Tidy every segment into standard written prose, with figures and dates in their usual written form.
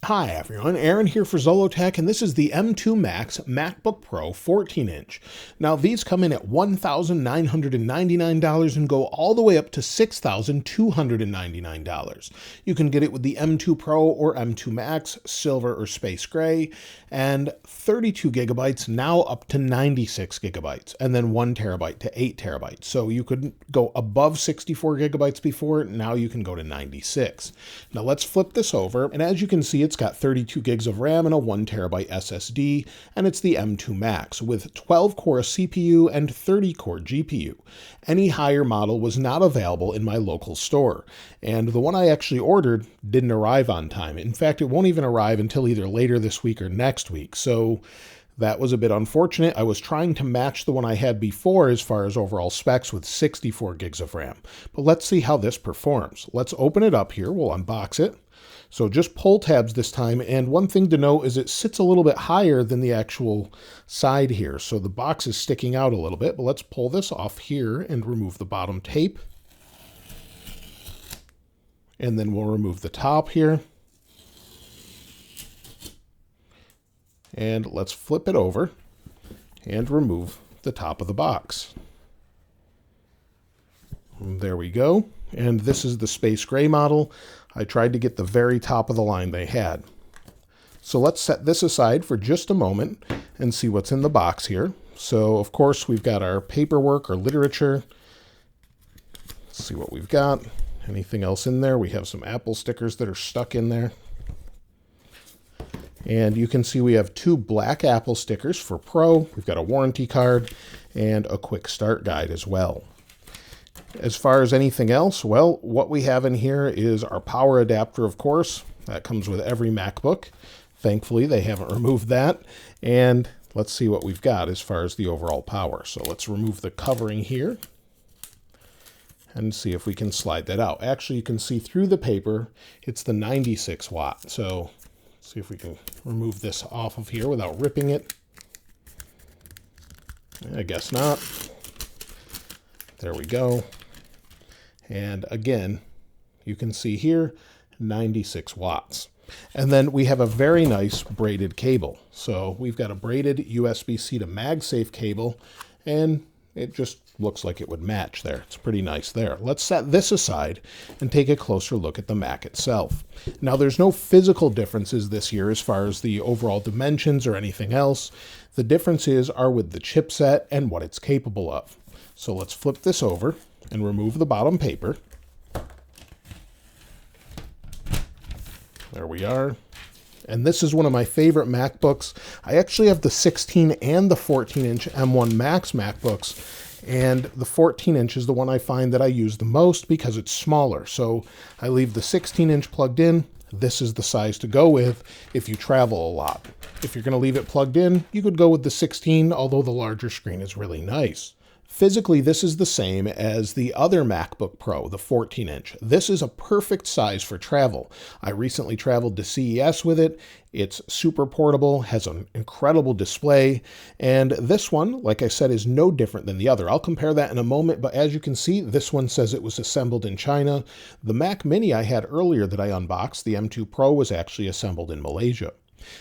Hi everyone, Aaron here for Zollotech, and this is the M2 Max MacBook Pro 14-inch. Now these come in at $1,999 and go all the way up to $6,299. You can get it with the M2 Pro or M2 Max, silver or space gray, and 32 gigabytes, now up to 96 gigabytes, and then 1 terabyte to 8 terabytes. So you could go above 64 gigabytes before, now you can go to 96. Now let's flip this over, and as you can see, it's got 32 gigs of RAM and a 1 terabyte SSD, and it's the M2 Max with 12-core CPU and 30-core GPU. Any higher model was not available in my local store, and the one I actually ordered didn't arrive on time. In fact, it won't even arrive until either later this week or next week, so that was a bit unfortunate. I was trying to match the one I had before as far as overall specs with 64 gigs of RAM, but let's see how this performs. Let's open it up here. We'll unbox it. So just pull tabs this time, and one thing to note is it sits a little bit higher than the actual side here, so the box is sticking out a little bit, but let's pull this off here and remove the bottom tape. And then we'll remove the top here. And let's flip it over and remove the top of the box. And there we go. And this is the space gray model. I tried to get the very top of the line they had. So let's set this aside for just a moment and see what's in the box here. So of course we've got our paperwork or literature. Let's see what we've got. Anything else in there? We have some Apple stickers that are stuck in there. And you can see we have 2 black Apple stickers for Pro. We've got a warranty card and a quick start guide as well. As far as anything else, well, what we have in here is our power adapter, of course. That comes with every MacBook. Thankfully, they haven't removed that. And let's see what we've got as far as the overall power. So let's remove the covering here and see if we can slide that out. Actually, you can see through the paper, it's the 96 watt. So let's see if we can remove this off of here without ripping it. I guess not. There we go. And again, you can see here, 96 watts. And then we have a very nice braided cable. So we've got a braided USB-C to MagSafe cable, and it just looks like it would match there. It's pretty nice there. Let's set this aside and take a closer look at the Mac itself. Now, there's no physical differences this year as far as the overall dimensions or anything else. The differences are with the chipset and what it's capable of. So let's flip this over and remove the bottom paper. There we are. And this is one of my favorite MacBooks. I actually have the 16 and the 14-inch M1 Max MacBooks, and the 14-inch is the one I find that I use the most because it's smaller. So I leave the 16-inch plugged in. This is the size to go with if you travel a lot. If you're going to leave it plugged in, you could go with the 16, although the larger screen is really nice. Physically, this is the same as the other MacBook Pro, the 14-inch. This is a perfect size for travel. I recently traveled to CES with it. It's super portable, has an incredible display, and this one, like I said, is no different than the other. I'll compare that in a moment, but as you can see, this one says it was assembled in China. The Mac Mini I had earlier that I unboxed, the M2 Pro, was actually assembled in Malaysia.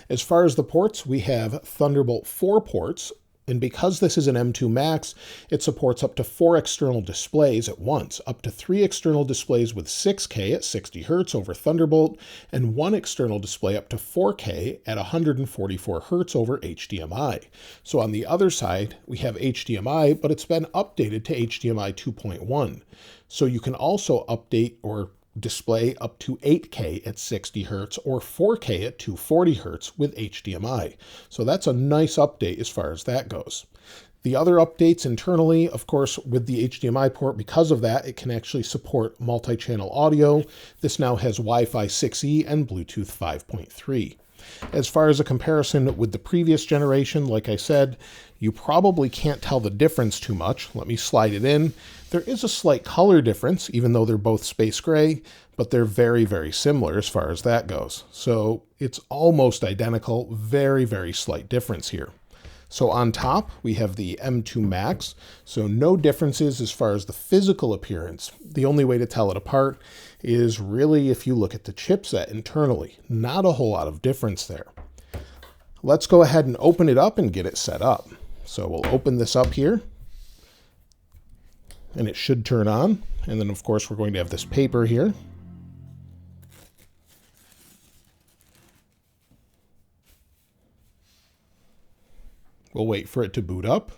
As far as the ports, we have Thunderbolt 4 ports. And because this is an M2 Max, it supports up to 4 external displays at once, up to 3 external displays with 6K at 60 Hz over Thunderbolt, and 1 external display up to 4K at 144 Hz over HDMI. So on the other side, we have HDMI, but it's been updated to HDMI 2.1. So you can also update or display up to 8K at 60 Hz or 4K at 240 Hz with HDMI. So that's a nice update as far as that goes. The other updates internally, of course, with the HDMI port, because of that, it can actually support multi-channel audio. This now has Wi-Fi 6E and Bluetooth 5.3. As far as a comparison with the previous generation, like I said, you probably can't tell the difference too much. Let me slide it in. There is a slight color difference, even though they're both space gray, but they're very, very similar as far as that goes. So it's almost identical, very, very slight difference here. So on top, we have the M2 Max. So no differences as far as the physical appearance. The only way to tell it apart is really if you look at the chipset internally. Not a whole lot of difference there. Let's go ahead and open it up and get it set up. So we'll open this up here, and it should turn on. And then, of course, we're going to have this paper here. We'll wait for it to boot up.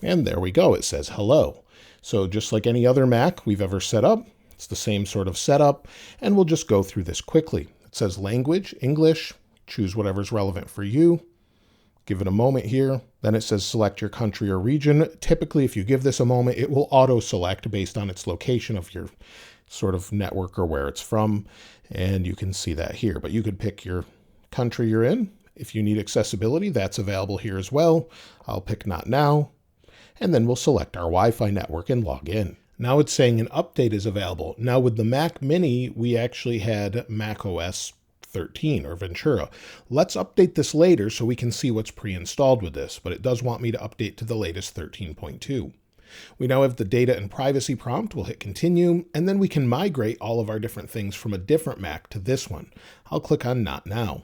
And there we go. It says hello. So just like any other Mac we've ever set up, it's the same sort of setup. And we'll just go through this quickly. It says language, English. Choose whatever's relevant for you. Give it a moment here. Then it says select your country or region. Typically, if you give this a moment, it will auto-select based on its location of your sort of network or where it's from. And you can see that here. But you could pick your country you're in. If you need accessibility, that's available here as well. I'll pick not now. And then we'll select our Wi-Fi network and log in. Now it's saying an update is available. Now with the Mac Mini, we actually had macOS 13 or Ventura. Let's update this later so we can see what's pre-installed with this, but it does want me to update to the latest 13.2. We now have the data and privacy prompt. We'll hit continue, and then we can migrate all of our different things from a different Mac to this one. I'll click on not now.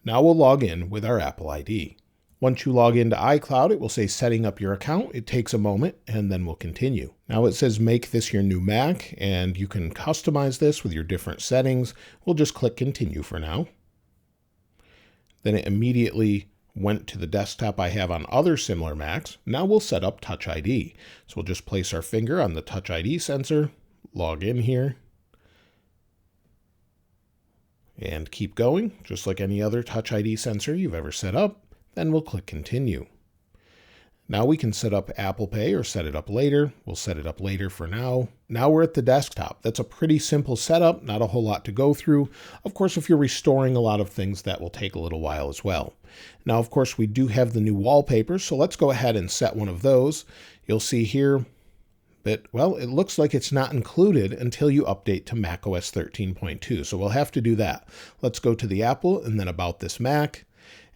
Now we'll log in with our Apple ID. Once you log into iCloud, it will say setting up your account. It takes a moment, and then we'll continue. Now it says make this your new Mac, and you can customize this with your different settings. We'll just click continue for now. Then it immediately went to the desktop I have on other similar Macs. Now we'll set up Touch ID. So we'll just place our finger on the Touch ID sensor, log in here, and keep going, just like any other Touch ID sensor you've ever set up. Then we'll click continue. Now we can set up Apple Pay or set it up later. We'll set it up later for now. Now we're at the desktop. That's a pretty simple setup, not a whole lot to go through. Of course, if you're restoring a lot of things, that will take a little while as well. Now, of course, we do have the new wallpapers, so let's go ahead and set one of those. You'll see here that, well, it looks like it's not included until you update to macOS 13.2, so we'll have to do that. Let's go to the Apple and then About This Mac.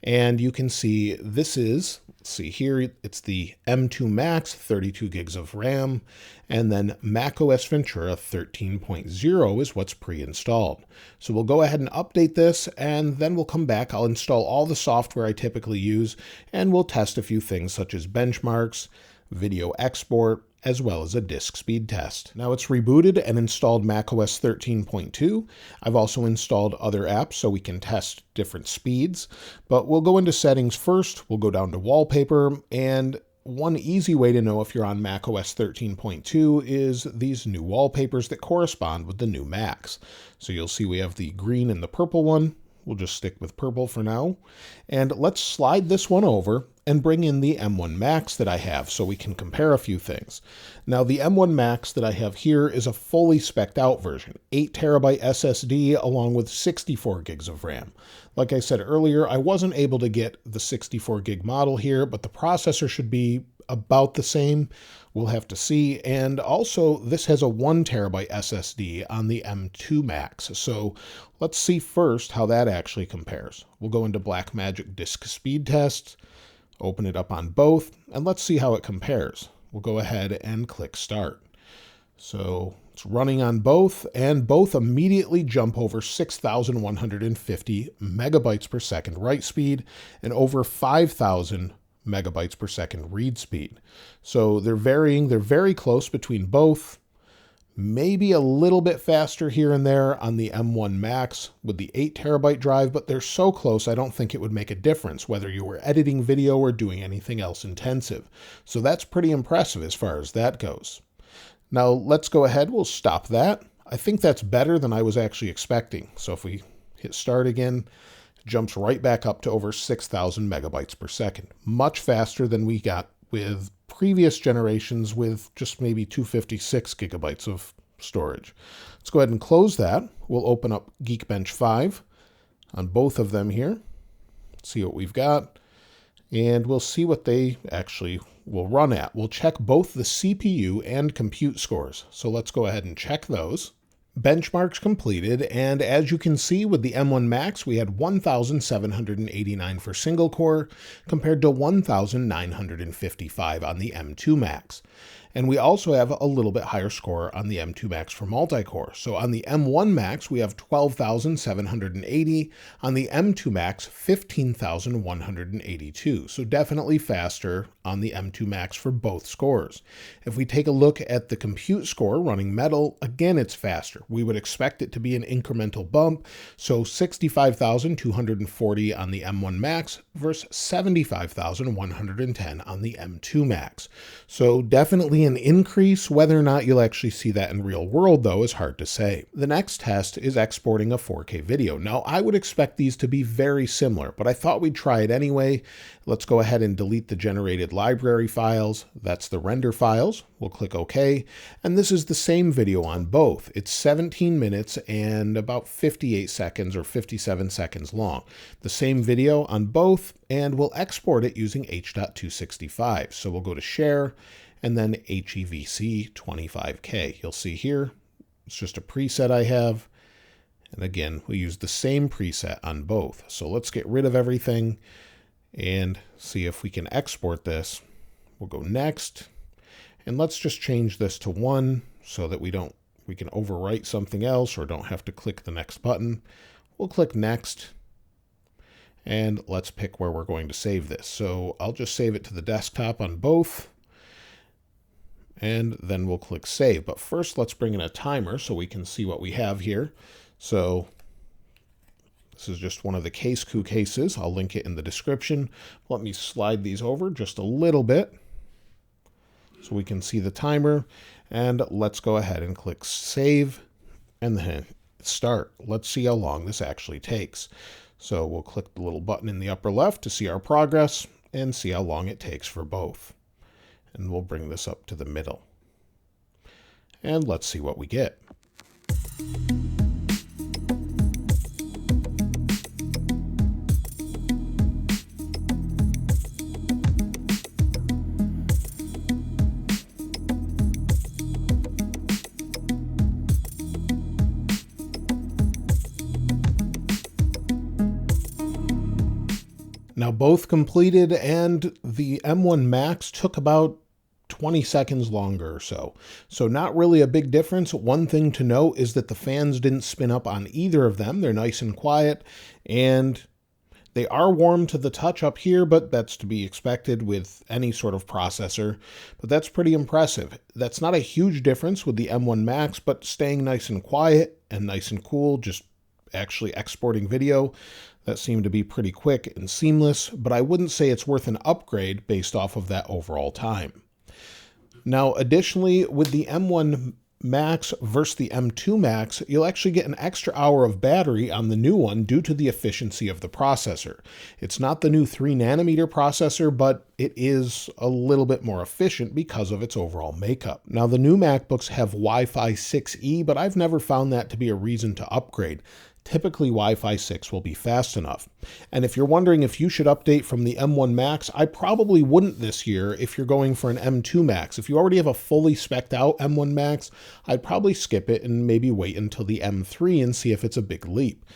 And you can see this is, let's see here, it's the M2 Max, 32 gigs of RAM, and then macOS Ventura 13.0 is what's pre-installed. So we'll go ahead and update this, and then we'll come back. I'll install all the software I typically use, and we'll test a few things such as benchmarks, video export, as well as a disk speed test. Now it's rebooted and installed macOS 13.2. I've also installed other apps so we can test different speeds, but we'll go into settings first. We'll go down to wallpaper, and one easy way to know if you're on macOS 13.2 is these new wallpapers that correspond with the new Macs. So you'll see we have the green and the purple one. We'll just stick with purple for now. And let's slide this one over and bring in the M1 Max that I have so we can compare a few things. Now, the M1 Max that I have here is a fully spec'd out version, 8TB SSD along with 64 gigs of RAM. Like I said earlier, I wasn't able to get the 64 gig model here, but the processor should be about the same. We'll have to see. And also, this has a 1TB SSD on the M2 Max. So let's see first how that actually compares. We'll go into Blackmagic Disk Speed Test, open it up on both, and let's see how it compares. We'll go ahead and click Start. So it's running on both, and both immediately jump over 6,150 megabytes per second write speed and over 5,000 megabytes per second read speed. So they're varying. They're very close between both. Maybe a little bit faster here and there on the M1 Max with the 8TB drive, but they're so close I don't think it would make a difference whether you were editing video or doing anything else intensive. So that's pretty impressive as far as that goes. Now let's go ahead, we'll stop that. I think that's better than I was actually expecting. So if we hit start again, it jumps right back up to over 6,000 megabytes per second. Much faster than we got with previous generations with just maybe 256 gigabytes of storage. Let's go ahead and close that. We'll open up Geekbench 5 on both of them here. See what we've got. And we'll see what they actually will run at. We'll check both the CPU and compute scores. So let's go ahead and check those. Benchmarks completed, and as you can see with the M1 Max, we had 1,789 for single core compared to 1,955 on the M2 Max. And we also have a little bit higher score on the M2 Max for multi-core. So on the M1 Max, we have 12,780. On the M2 Max, 15,182. So definitely faster on the M2 Max for both scores. If we take a look at the compute score running Metal, again, it's faster. We would expect it to be an incremental bump. So 65,240 on the M1 Max versus 75,110 on the M2 Max. So definitely an increase. Whether or not you'll actually see that in real world, though, is hard to say. The next test is exporting a 4K video. Now, I would expect these to be very similar, but I thought we'd try it anyway. Let's go ahead and delete the generated library files. That's the render files. We'll click OK. And this is the same video on both. It's 17 minutes and about 58 seconds or 57 seconds long. The same video on both, and we'll export it using H.265. So we'll go to Share, and then HEVC 25K. You'll see here, it's just a preset I have. And again, we use the same preset on both. So let's get rid of everything and see if we can export this. We'll go Next, and let's just change this to 1 so that we can overwrite something else or don't have to click the next button. We'll click Next, and let's pick where we're going to save this. So I'll just save it to the desktop on both, and then we'll click Save. But first, let's bring in a timer so we can see what we have here. So this is just one of the case coup cases. I'll link it in the description. Let me slide these over just a little bit so we can see the timer. And let's go ahead and click Save and then Start. Let's see how long this actually takes. So we'll click the little button in the upper left to see our progress and see how long it takes for both. And we'll bring this up to the middle. And let's see what we get. Now both completed, and the M1 Max took about 20 seconds longer or so. So not really a big difference. One thing to note is that the fans didn't spin up on either of them. They're nice and quiet, and they are warm to the touch up here, but that's to be expected with any sort of processor. But that's pretty impressive. That's not a huge difference with the M1 Max, but staying nice and quiet and nice and cool, just actually exporting video, that seemed to be pretty quick and seamless, but I wouldn't say it's worth an upgrade based off of that overall time. Now, additionally, with the M1 Max versus the M2 Max, you'll actually get an extra hour of battery on the new one due to the efficiency of the processor. It's not the new 3nm processor, but it is a little bit more efficient because of its overall makeup. Now, the new MacBooks have Wi-Fi 6E, but I've never found that to be a reason to upgrade. Typically, Wi-Fi 6 will be fast enough. And if you're wondering if you should update from the M1 Max, I probably wouldn't this year if you're going for an M2 Max. If you already have a fully spec'd out M1 Max, I'd probably skip it and maybe wait until the M3 and see if it's a big leap.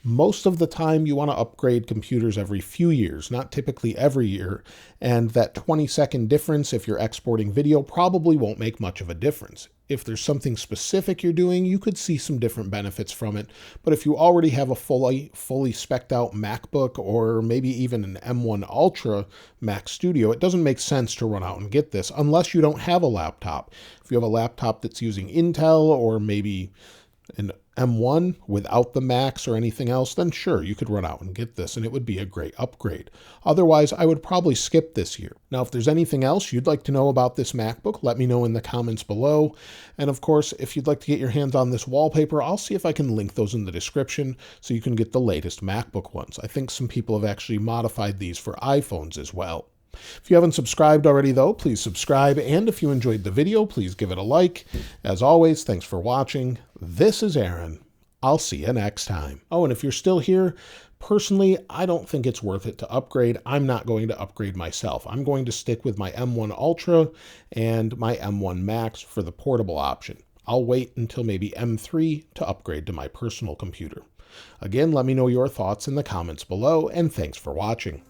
Most of the time, you want to upgrade computers every few years, not typically every year, and that 20-second difference if you're exporting video probably won't make much of a difference. If there's something specific you're doing, you could see some different benefits from it, but if you already have a fully spec'd out MacBook or maybe even an M1 Ultra Mac Studio, it doesn't make sense to run out and get this unless you don't have a laptop. If you have a laptop that's using Intel or maybe an M1 without the Max or anything else, then sure, you could run out and get this and it would be a great upgrade. Otherwise, I would probably skip this year. Now, if there's anything else you'd like to know about this MacBook, let me know in the comments below. And of course, if you'd like to get your hands on this wallpaper, I'll see if I can link those in the description so you can get the latest MacBook ones. I think some people have actually modified these for iPhones as well. If you haven't subscribed already, though, please subscribe. And if you enjoyed the video, please give it a like. As always, thanks for watching. This is Aaron. I'll see you next time. Oh, and if you're still here, personally, I don't think it's worth it to upgrade. I'm not going to upgrade myself. I'm going to stick with my M1 Ultra and my M1 Max for the portable option. I'll wait until maybe M3 to upgrade to my personal computer. Again, let me know your thoughts in the comments below, and thanks for watching.